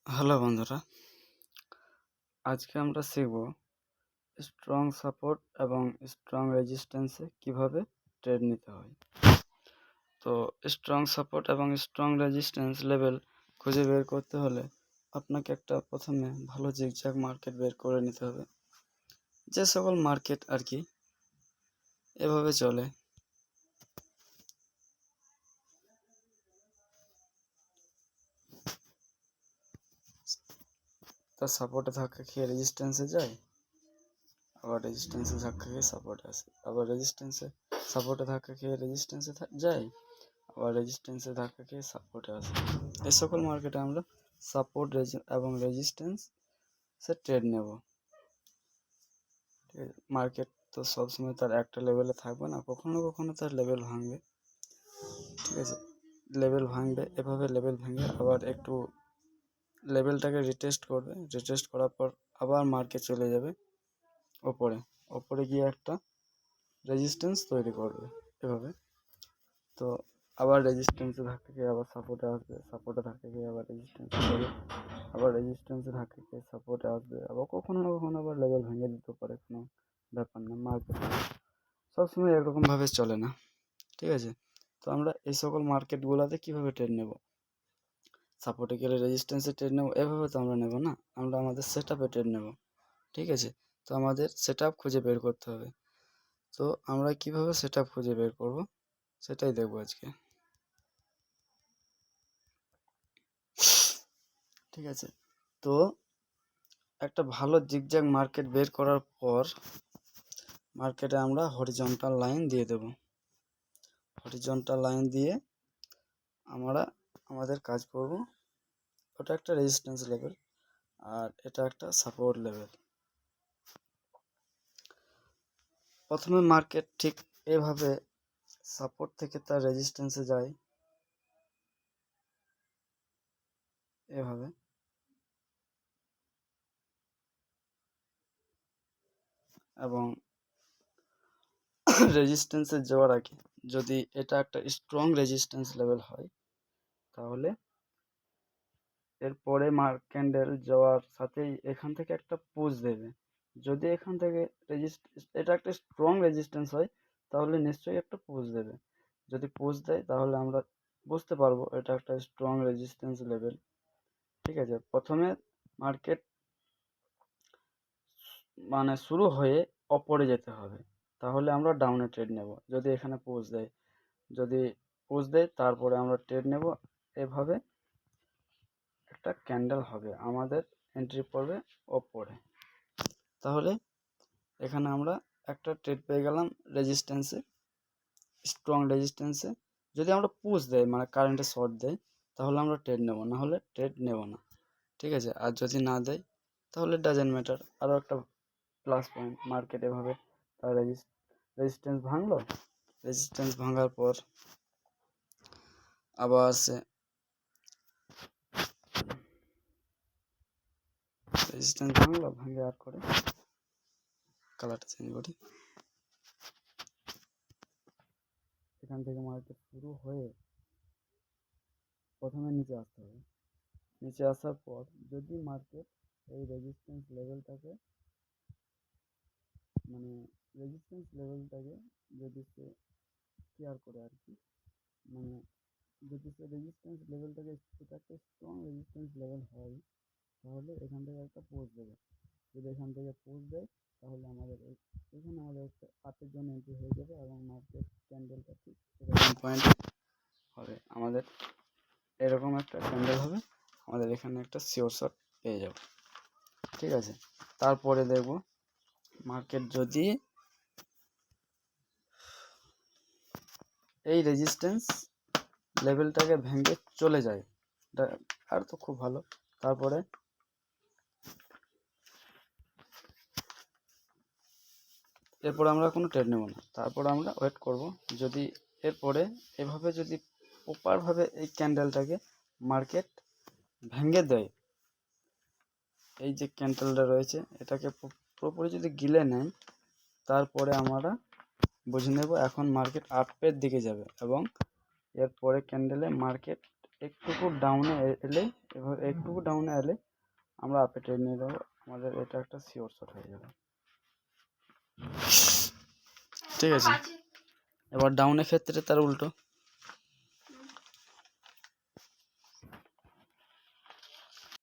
Hello বন্ধুরা, আজকে আমরা শিখব স্ট্রং সাপোর্ট এবং স্ট্রং রেজিস্ট্যান্সে কিভাবে ট্রেড নিতে হয়। তো স্ট্রং সাপোর্ট এবং স্ট্রং রেজিস্ট্যান্স লেভেল খুঁজে বের করতে হলে আপনাকে প্রথমে ভালো জিগজ্যাগ মার্কেট বের করে নিতে হবে। যে সকল মার্কেট আর কি এভাবে চলে, তার সাপোর্টে ধাক্কা খেয়ে রেজিস্ট্যান্সে যায়, আবার রেজিস্ট্যান্সে ধাক্কা খেয়ে সাপোর্টে আসে, আবার রেজিস্ট্যান্সে সাপোর্টে ধাক্কা খেয়ে রেজিস্ট্যান্সে যায়, আবার রেজিস্ট্যান্সে ধাক্কা খেয়ে সাপোর্টে আসে। এই সকল মার্কেটে আমরা সাপোর্ট এবং রেজিস্ট্যান্সে ট্রেড নেব। ঠিক আছে, মার্কেট তো সবসময় তার একটা লেভেলে থাকবে না, কখনো কখনো তার লেভেল ভাঙবে। ঠিক আছে, লেভেল ভাঙবে, এভাবে লেভেল ভেঙে আবার একটু লেভেলটাকে রিটেস্ট করবে, রিটেস্ট করার পর আবার মার্কেট চলে যাবে ওপরে, ওপরে গিয়ে একটা রেজিস্ট্যান্স তৈরি করবে এভাবে। তো আবার রেজিস্ট্যান্সে ধাক্কা খেয়ে আবার সাপোর্টে আসবে, সাপোর্টে ধাক্কা খেয়ে আবার রেজিস্ট্যান্সে যাবে, আবার রেজিস্ট্যান্সে ধাক্কা খেয়ে সাপোর্টে আসবে, আবার কখনো না কখনো আবার লেভেল ভেঙে দিতে পারে, কোনো ব্যাপার না। মার্কেট সবসময় এরকমভাবে চলে না। ঠিক আছে, তো আমরা এই সকল মার্কেটগুলোতে কীভাবে ট্রেড নেব, সাপোর্টে গেলে রেজিস্ট্যান্সে ট্রেড নেব, এভাবে তো আমরা নেব না, আমরা আমাদের সেট আপে ট্রেড নেব। ঠিক আছে, তো আমাদের সেট আপ খুঁজে বের করতে হবে। তো আমরা কিভাবে সেট আপ খুঁজে বের করব সেটাই দেখব আজকে। ঠিক আছে, তো একটা ভালো জিগজ্যাগ মার্কেট বের করার পর মার্কেটে আমরা হরিজন্টাল লাইন দিয়ে দেব। হরিজন্টাল লাইন দিয়ে আমরা আমাদের কাজ করব। ওটা একটা রেজিস্ট্যান্স লেভেল আর এটা একটা সাপোর্ট লেভেল। প্রথমে মার্কেট ঠিক এভাবে সাপোর্ট থেকে তার রেজিস্ট্যান্সে যায়, এভাবে। এবং রেজিস্ট্যান্সে যাওয়ার আগে যদি এটা একটা স্ট্রং রেজিস্ট্যান্স লেভেল হয়, তাহলে এরপরে ক্যান্ডেল যাওয়ার সাথেই এখান থেকে একটা পুশ দেবে। যদি এখান থেকে এটা একটা স্ট্রং রেজিস্ট্যান্স হয়, তাহলে নিশ্চয়ই একটা পুশ দেবে। যদি পুশ দেয় তাহলে আমরা বুঝতে পারবো এটা একটা স্ট্রং রেজিস্ট্যান্স লেভেল। ঠিক আছে, প্রথমে মার্কেট শুরু হয়ে অপরে যেতে হবে, তাহলে আমরা ডাউনে ট্রেড নেব। যদি এখানে পুশ দেয়, যদি পুশ দেয় তারপরে আমরা ট্রেড নেব। এভাবে একটা ক্যান্ডেল হবে, আমাদের এন্ট্রি পড়বে ওপরে। তাহলে এখানে আমরা একটা ট্রেড পেয়ে গেলাম রেজিস্ট্যান্সে, স্ট্রং রেজিস্ট্যান্সে। যদি আমরা পুশ দেয় কারেন্টে শর্ট দেয়, তাহলে আমরা ট্রেড নেব, না হলে ট্রেড নেব না। ঠিক আছে, আর যদি না দেয় তাহলে ডাজেন্ট ম্যাটার। আরও একটা প্লাস পয়েন্ট, মার্কেট এভাবে তার রেজিস্ট্যান্স ভাঙলো, রেজিস্ট্যান্স ভাঙার পর আবার সে রেজিস্ট্যান্স ভাঙলো, ভাঙে আর করে কালারটা চেঞ্জ করি। এখান থেকে মার্কেট শুরু হয়ে প্রথমে নিচে আসতে হবে। নিচে আসার পর যদি মার্কেট এই মানে রেজিস্ট্যান্স লেভেলটাকে যদি সে কেয়ার করে আর কি, মানে যদি সে রেজিস্ট্যান্স লেভেলটাকে, এটা একটা স্ট্রং রেজিস্ট্যান্স লেভেল হয়, তাহলে এখান থেকে একটা পোজ দেবে। যদি এখান থেকে পোজ দেয় তাহলে আমাদের এখানে আমাদের একটা আপের জন্য এন্ট্রি হয়ে যাবে এবং মার্কেট ক্যান্ডেলটা ঠিক এরকম পয়েন্ট হবে, আমাদের এরকম একটা ক্যান্ডেল হবে, আমাদের এখানে একটা শিওর শট পেয়ে যাব। ঠিক আছে, তারপরে দেখব মার্কেট যদি এই রেজিস্ট্যান্স লেভেলটাকে ভেঙে চলে যায়, আর তো খুব ভালো। তারপরে এরপরে আমরা কোনো ট্রেড নেব না, তারপর আমরা ওয়েট করব। যদি এরপরে এভাবে যদি প্রপারভাবে এই ক্যান্ডেলটাকে মার্কেট ভেঙে দেয়, এই যে ক্যান্ডেলটা রয়েছে এটাকে পুরোপুরি যদি গিলে নেয়, তারপরে আমরা বুঝে নেব এখন মার্কেট আপের দিকে যাবে এবং এরপরে ক্যান্ডেলে মার্কেট একটুকু ডাউনে এলেই এভাবে একটুকু ডাউনে এলে আমরা আপে ট্রেড নিয়ে যাবো, আমাদের এটা একটা শিওর শট হয়ে যাবে। ঠিক আছে, এবার ডাউনের ক্ষেত্রে তার উল্টো